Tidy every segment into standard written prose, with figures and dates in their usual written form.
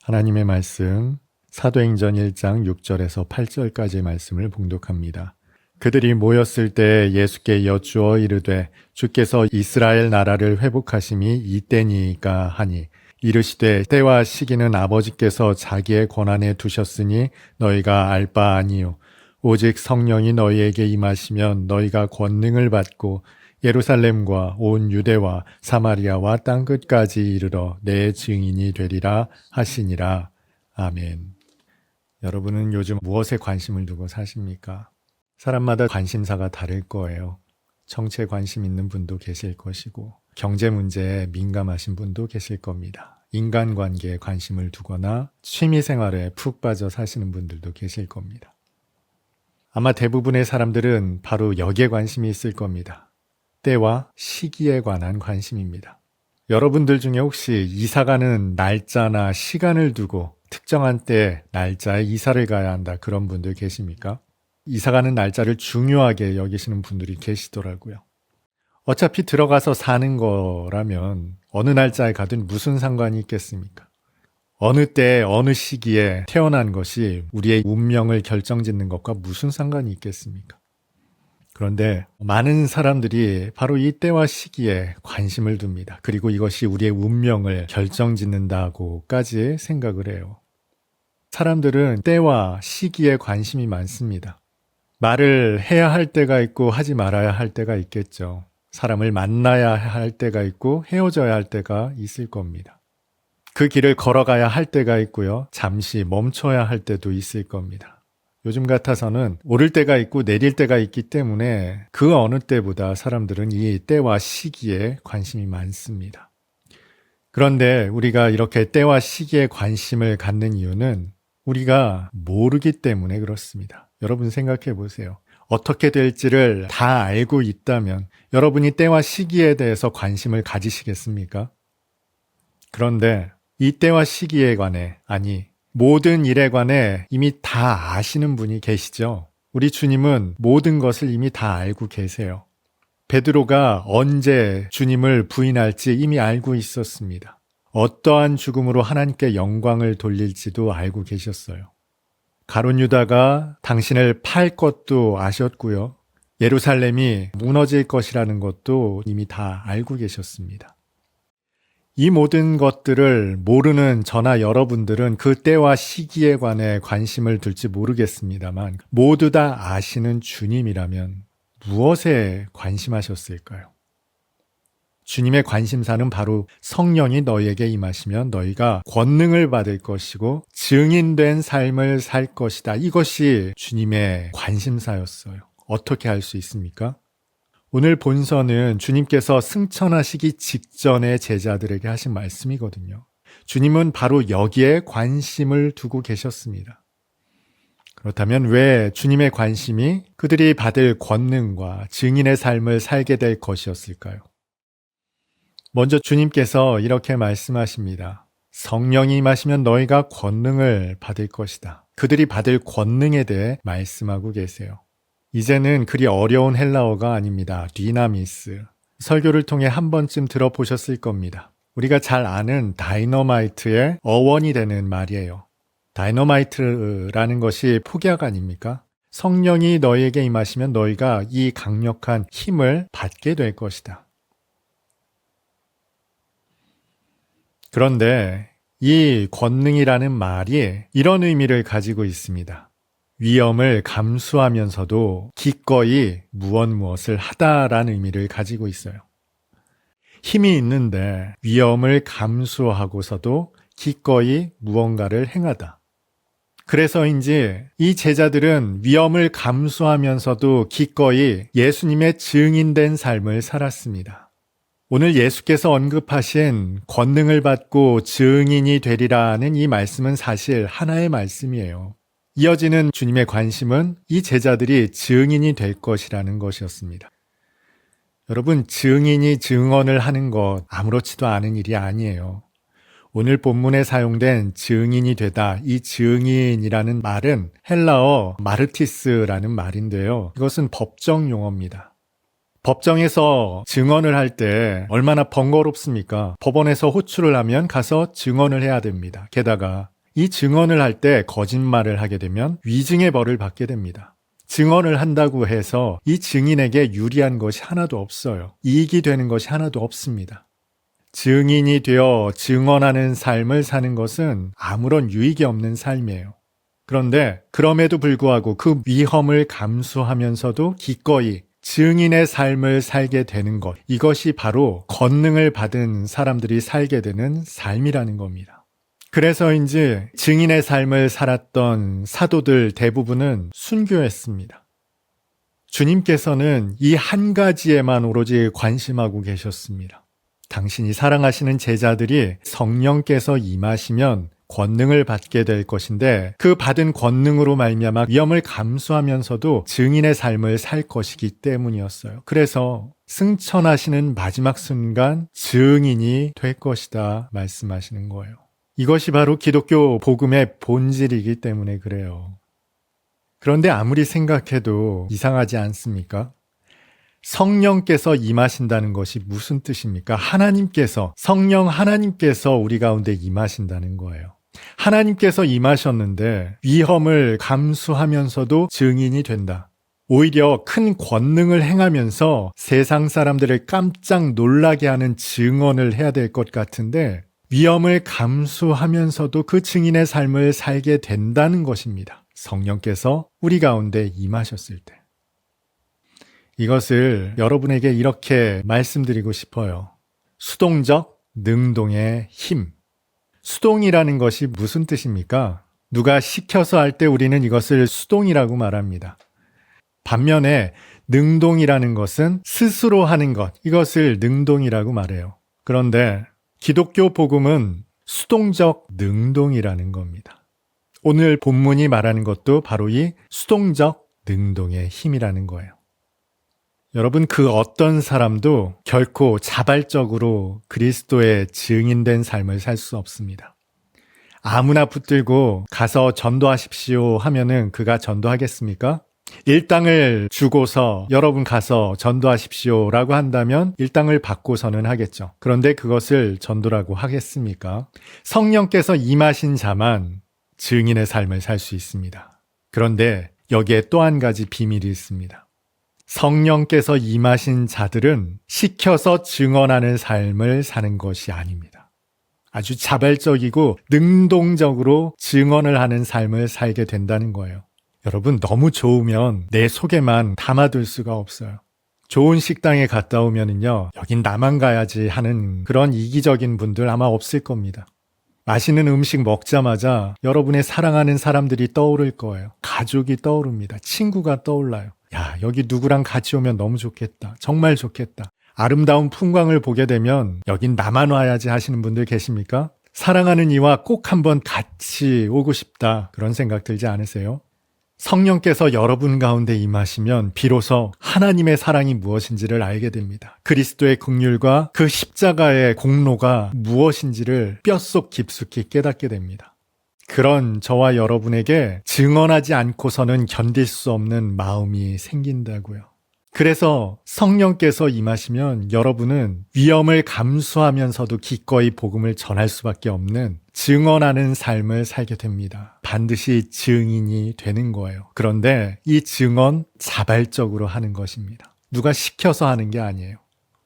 하나님의 말씀 사도행전 1장 6절에서 8절까지의 말씀을 봉독합니다. 그들이 모였을 때 예수께 여쭈어 이르되 주께서 이스라엘 나라를 회복하심이 이때니까 하니 이르시되 때와 시기는 아버지께서 자기의 권한에 두셨으니 너희가 알 바 아니요 오직 성령이 너희에게 임하시면 너희가 권능을 받고 예루살렘과 온 유대와 사마리아와 땅끝까지 이르러 내 증인이 되리라 하시니라. 아멘. 여러분은 요즘 무엇에 관심을 두고 사십니까? 사람마다 관심사가 다를 거예요. 정치에 관심 있는 분도 계실 것이고 경제 문제에 민감하신 분도 계실 겁니다. 인간관계에 관심을 두거나 취미생활에 푹 빠져 사시는 분들도 계실 겁니다. 아마 대부분의 사람들은 바로 여기에 관심이 있을 겁니다. 때와 시기에 관한 관심입니다. 여러분들 중에 혹시 이사가는 날짜나 시간을 두고 특정한 때 날짜에 이사를 가야 한다 그런 분들 계십니까? 이사가는 날짜를 중요하게 여기시는 분들이 계시더라고요. 어차피 들어가서 사는 거라면 어느 날짜에 가든 무슨 상관이 있겠습니까? 어느 때 어느 시기에 태어난 것이 우리의 운명을 결정짓는 것과 무슨 상관이 있겠습니까? 그런데 많은 사람들이 바로 이 때와 시기에 관심을 둡니다. 그리고 이것이 우리의 운명을 결정짓는다고까지 생각을 해요. 사람들은 때와 시기에 관심이 많습니다. 말을 해야 할 때가 있고 하지 말아야 할 때가 있겠죠. 사람을 만나야 할 때가 있고 헤어져야 할 때가 있을 겁니다. 그 길을 걸어가야 할 때가 있고요. 잠시 멈춰야 할 때도 있을 겁니다. 요즘 같아서는 오를 때가 있고 내릴 때가 있기 때문에 그 어느 때보다 사람들은 이 때와 시기에 관심이 많습니다. 그런데 우리가 이렇게 때와 시기에 관심을 갖는 이유는 우리가 모르기 때문에 그렇습니다. 여러분 생각해 보세요. 어떻게 될지를 다 알고 있다면 여러분이 때와 시기에 대해서 관심을 가지시겠습니까? 그런데 이 때와 시기에 관해, 아니 모든 일에 관해 이미 다 아시는 분이 계시죠? 우리 주님은 모든 것을 이미 다 알고 계세요. 베드로가 언제 주님을 부인할지 이미 알고 있었습니다. 어떠한 죽음으로 하나님께 영광을 돌릴지도 알고 계셨어요. 가룟 유다가 당신을 팔 것도 아셨고요. 예루살렘이 무너질 것이라는 것도 이미 다 알고 계셨습니다. 이 모든 것들을 모르는 저나 여러분들은 그 때와 시기에 관해 관심을 둘지 모르겠습니다만 모두 다 아시는 주님이라면 무엇에 관심하셨을까요? 주님의 관심사는 바로 성령이 너희에게 임하시면 너희가 권능을 받을 것이고 증인된 삶을 살 것이다. 이것이 주님의 관심사였어요. 어떻게 할 수 있습니까? 오늘 본서는 주님께서 승천하시기 직전에 제자들에게 하신 말씀이거든요. 주님은 바로 여기에 관심을 두고 계셨습니다. 그렇다면 왜 주님의 관심이 그들이 받을 권능과 증인의 삶을 살게 될 것이었을까요? 먼저 주님께서 이렇게 말씀하십니다. 성령이 임하시면 너희가 권능을 받을 것이다. 그들이 받을 권능에 대해 말씀하고 계세요. 이제는 그리 어려운 헬라어가 아닙니다. 디나미스. 설교를 통해 한 번쯤 들어보셨을 겁니다. 우리가 잘 아는 다이너마이트의 어원이 되는 말이에요. 다이너마이트라는 것이 폭약 아닙니까? 성령이 너희에게 임하시면 너희가 이 강력한 힘을 받게 될 것이다. 그런데 이 권능이라는 말이 이런 의미를 가지고 있습니다. 위험을 감수하면서도 기꺼이 무엇을 하다라는 의미를 가지고 있어요. 힘이 있는데 위험을 감수하고서도 기꺼이 무언가를 행하다. 그래서인지 이 제자들은 위험을 감수하면서도 기꺼이 예수님의 증인된 삶을 살았습니다. 오늘 예수께서 언급하신 권능을 받고 증인이 되리라는 이 말씀은 사실 하나의 말씀이에요. 이어지는 주님의 관심은 이 제자들이 증인이 될 것이라는 것이었습니다. 여러분, 증인이 증언을 하는 것 아무렇지도 않은 일이 아니에요. 오늘 본문에 사용된 증인이 되다, 이 증인이라는 말은 헬라어 마르티스라는 말인데요. 이것은 법정 용어입니다. 법정에서 증언을 할 때 얼마나 번거롭습니까? 법원에서 호출을 하면 가서 증언을 해야 됩니다. 게다가 이 증언을 할 때 거짓말을 하게 되면 위증의 벌을 받게 됩니다. 증언을 한다고 해서 이 증인에게 유리한 것이 하나도 없어요. 이익이 되는 것이 하나도 없습니다. 증인이 되어 증언하는 삶을 사는 것은 아무런 유익이 없는 삶이에요. 그런데 그럼에도 불구하고 그 위험을 감수하면서도 기꺼이 증인의 삶을 살게 되는 것, 이것이 바로 권능을 받은 사람들이 살게 되는 삶이라는 겁니다. 그래서인지 증인의 삶을 살았던 사도들 대부분은 순교했습니다. 주님께서는 이 한 가지에만 오로지 관심하고 계셨습니다. 당신이 사랑하시는 제자들이 성령께서 임하시면 권능을 받게 될 것인데 그 받은 권능으로 말미암아 위험을 감수하면서도 증인의 삶을 살 것이기 때문이었어요. 그래서 승천하시는 마지막 순간 증인이 될 것이다 말씀하시는 거예요. 이것이 바로 기독교 복음의 본질이기 때문에 그래요. 그런데 아무리 생각해도 이상하지 않습니까? 성령께서 임하신다는 것이 무슨 뜻입니까? 성령 하나님께서 우리 가운데 임하신다는 거예요. 하나님께서 임하셨는데 위험을 감수하면서도 증인이 된다. 오히려 큰 권능을 행하면서 세상 사람들을 깜짝 놀라게 하는 증언을 해야 될 것 같은데 위험을 감수하면서도 그 증인의 삶을 살게 된다는 것입니다. 성령께서 우리 가운데 임하셨을 때. 이것을 여러분에게 이렇게 말씀드리고 싶어요. 수동적 능동의 힘. 수동이라는 것이 무슨 뜻입니까? 누가 시켜서 할 때 우리는 이것을 수동이라고 말합니다. 반면에 능동이라는 것은 스스로 하는 것, 이것을 능동이라고 말해요. 그런데 기독교 복음은 수동적 능동이라는 겁니다. 오늘 본문이 말하는 것도 바로 이 수동적 능동의 힘이라는 거예요. 여러분, 그 어떤 사람도 결코 자발적으로 그리스도의 증인된 삶을 살 수 없습니다. 아무나 붙들고 가서 전도하십시오 하면은 그가 전도하겠습니까? 일당을 주고서 여러분 가서 전도하십시오라고 한다면 일당을 받고서는 하겠죠. 그런데 그것을 전도라고 하겠습니까? 성령께서 임하신 자만 증인의 삶을 살 수 있습니다. 그런데 여기에 또 한 가지 비밀이 있습니다. 성령께서 임하신 자들은 시켜서 증언하는 삶을 사는 것이 아닙니다. 아주 자발적이고 능동적으로 증언을 하는 삶을 살게 된다는 거예요. 여러분, 너무 좋으면 내 속에만 담아둘 수가 없어요. 좋은 식당에 갔다 오면은요, 여긴 나만 가야지 하는 그런 이기적인 분들 아마 없을 겁니다. 맛있는 음식 먹자마자 여러분의 사랑하는 사람들이 떠오를 거예요. 가족이 떠오릅니다. 친구가 떠올라요. 야, 여기 누구랑 같이 오면 너무 좋겠다. 정말 좋겠다. 아름다운 풍광을 보게 되면 여긴 나만 와야지 하시는 분들 계십니까? 사랑하는 이와 꼭 한번 같이 오고 싶다. 그런 생각 들지 않으세요? 성령께서 여러분 가운데 임하시면 비로소 하나님의 사랑이 무엇인지를 알게 됩니다. 그리스도의 긍휼과 그 십자가의 공로가 무엇인지를 뼛속 깊숙이 깨닫게 됩니다. 그런 저와 여러분에게 증언하지 않고서는 견딜 수 없는 마음이 생긴다고요. 그래서 성령께서 임하시면 여러분은 위험을 감수하면서도 기꺼이 복음을 전할 수밖에 없는 증언하는 삶을 살게 됩니다. 반드시 증인이 되는 거예요. 그런데 이 증언 자발적으로 하는 것입니다. 누가 시켜서 하는 게 아니에요.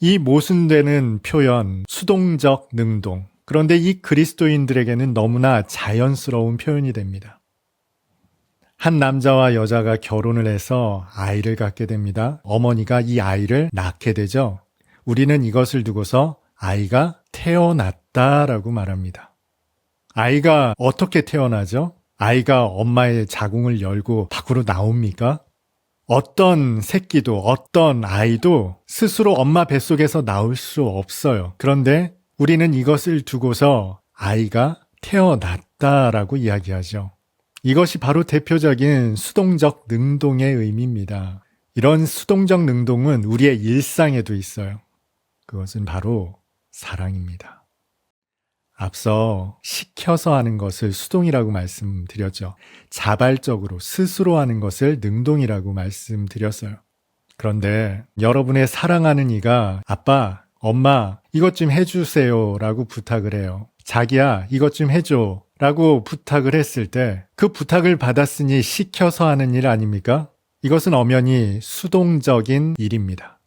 이 모순되는 표현, 수동적 능동. 그런데 이 그리스도인들에게는 너무나 자연스러운 표현이 됩니다. 한 남자와 여자가 결혼을 해서 아이를 갖게 됩니다. 어머니가 이 아이를 낳게 되죠. 우리는 이것을 두고서 아이가 태어났다라고 말합니다. 아이가 어떻게 태어나죠? 아이가 엄마의 자궁을 열고 밖으로 나옵니까? 어떤 새끼도 어떤 아이도 스스로 엄마 뱃속에서 나올 수 없어요. 그런데 우리는 이것을 두고서 아이가 태어났다라고 이야기하죠. 이것이 바로 대표적인 수동적 능동의 의미입니다. 이런 수동적 능동은 우리의 일상에도 있어요. 그것은 바로 사랑입니다. 앞서 시켜서 하는 것을 수동이라고 말씀드렸죠. 자발적으로 스스로 하는 것을 능동이라고 말씀드렸어요. 그런데 여러분의 사랑하는 이가 아빠, 엄마 이것 좀 해주세요 라고 부탁을 해요. 자기야 이것 좀 해줘. 라고 부탁을 했을 때 그 부탁을 받았으니 시켜서 하는 일 아닙니까? 이것은 엄연히 수동적인 일입니다.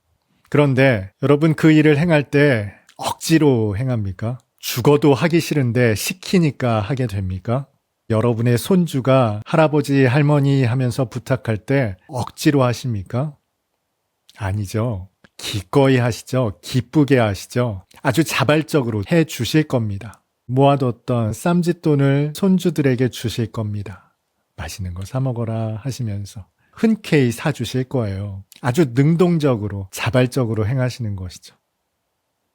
그런데 여러분 그 일을 행할 때 억지로 행합니까? 죽어도 하기 싫은데 시키니까 하게 됩니까? 여러분의 손주가 할아버지, 할머니 하면서 부탁할 때 억지로 하십니까? 아니죠. 기꺼이 하시죠. 기쁘게 하시죠. 아주 자발적으로 해 주실 겁니다. 모아뒀던 쌈짓돈을 손주들에게 주실 겁니다. 맛있는 거 사 먹어라 하시면서 흔쾌히 사주실 거예요. 아주 능동적으로, 자발적으로 행하시는 것이죠.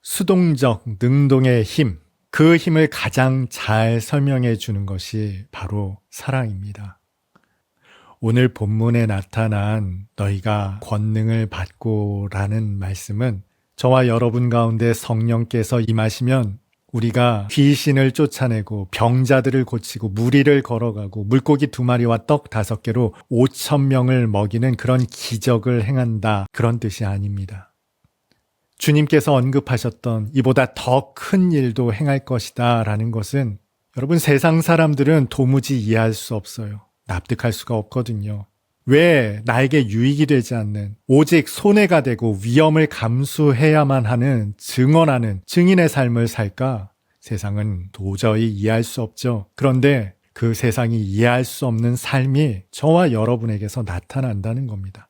수동적, 능동의 힘, 그 힘을 가장 잘 설명해 주는 것이 바로 사랑입니다. 오늘 본문에 나타난 너희가 권능을 받고 라는 말씀은 저와 여러분 가운데 성령께서 임하시면 우리가 귀신을 쫓아내고 병자들을 고치고 무리를 걸어가고 물고기 2마리와 떡 5개로 5,000명을 먹이는 그런 기적을 행한다. 그런 뜻이 아닙니다. 주님께서 언급하셨던 이보다 더 큰 일도 행할 것이다 라는 것은 여러분 세상 사람들은 도무지 이해할 수 없어요. 납득할 수가 없거든요. 왜 나에게 유익이 되지 않는 오직 손해가 되고 위험을 감수해야만 하는 증언하는 증인의 삶을 살까? 세상은 도저히 이해할 수 없죠. 그런데 그 세상이 이해할 수 없는 삶이 저와 여러분에게서 나타난다는 겁니다.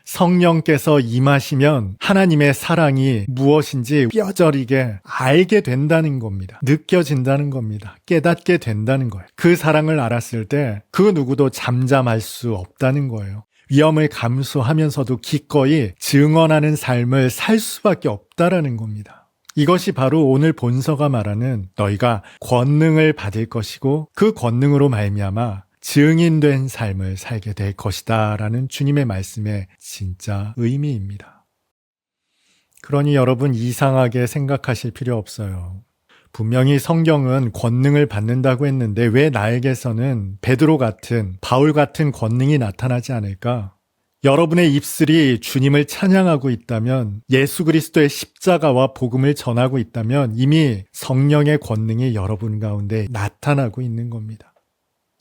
성령께서 임하시면 하나님의 사랑이 무엇인지 뼈저리게 알게 된다는 겁니다. 느껴진다는 겁니다. 깨닫게 된다는 거예요. 그 사랑을 알았을 때 그 누구도 잠잠할 수 없다는 거예요. 위험을 감수하면서도 기꺼이 증언하는 삶을 살 수밖에 없다라는 겁니다. 이것이 바로 오늘 본서가 말하는 너희가 권능을 받을 것이고 그 권능으로 말미암아 증인된 삶을 살게 될 것이다 라는 주님의 말씀의 진짜 의미입니다. 그러니 여러분 이상하게 생각하실 필요 없어요. 분명히 성경은 권능을 받는다고 했는데 왜 나에게서는 베드로 같은 바울 같은 권능이 나타나지 않을까? 여러분의 입술이 주님을 찬양하고 있다면 예수 그리스도의 십자가와 복음을 전하고 있다면 이미 성령의 권능이 여러분 가운데 나타나고 있는 겁니다.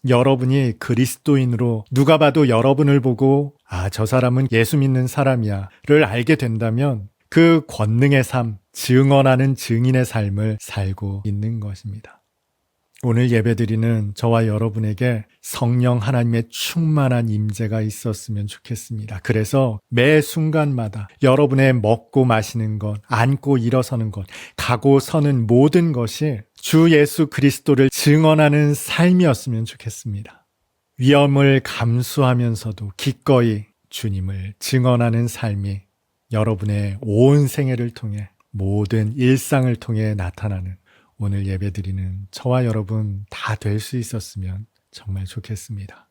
여러분이 그리스도인으로 누가 봐도 여러분을 보고 저 사람은 예수 믿는 사람이야를 알게 된다면 그 권능의 삶, 증언하는 증인의 삶을 살고 있는 것입니다. 오늘 예배드리는 저와 여러분에게 성령 하나님의 충만한 임재가 있었으면 좋겠습니다. 그래서 매 순간마다 여러분의 먹고 마시는 것, 앉고 일어서는 것, 가고 서는 모든 것이 주 예수 그리스도를 증언하는 삶이었으면 좋겠습니다. 위험을 감수하면서도 기꺼이 주님을 증언하는 삶이 여러분의 온 생애를 통해 모든 일상을 통해 나타나는 오늘 예배드리는 저와 여러분 다 될 수 있었으면 정말 좋겠습니다.